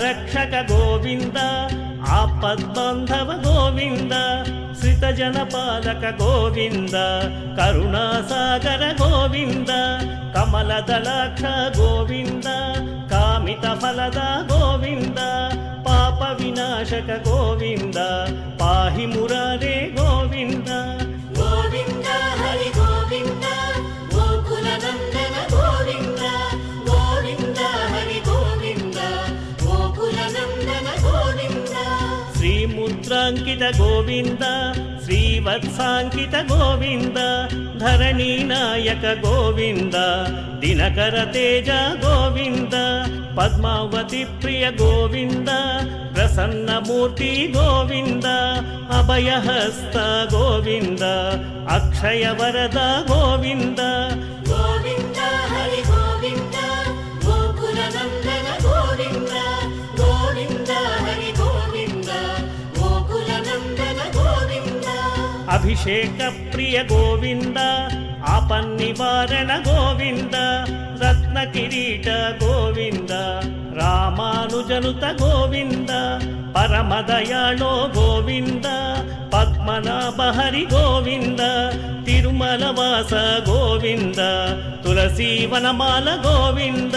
रक्षक गोविन्द आपद्बान्धव गोविन्द श्रितजनपालक गोविन्द करुणासागर गोविन्द कमलदलाक्ष गोविन्द कामितफलद गोविन्द पापविनाशक गोविन्द पाहि मुरारे गोविन्द गोविन्द हरि गोविन्द गोकुलनन्दन गोविन्द गोविन्द हरि गोविन्द गोकुलनन्दन गोविन्द श्रीमुद्राङ्कित गोविन्द श्रीवत्साङ्कित गोविन्द धरणीनायक गोविन्द दिनकर तेज गोविन्द पद्मावती प्रिय गोविन्द प्रसन्नमूर्ति गोविन्द अभयहस्त गोविन्द अक्षयवरद गोविन्द गोविन्द हरि गोविन्द गोकुलनन्दन गोविन्द गोविन्द हरि गोविन्द गोकुलनन्दन गोविन्द अभिषेक प्रिय गोविन्द आपन्निवारण गोविन्द रत्नकिरीट गोविन्द रामानुजनुत गोविन्द परमदयाळो गोविन्द पद्मनाभ हरि गोविन्द तिरुमलवास गोविन्द तुलसीवनमाल गोविन्द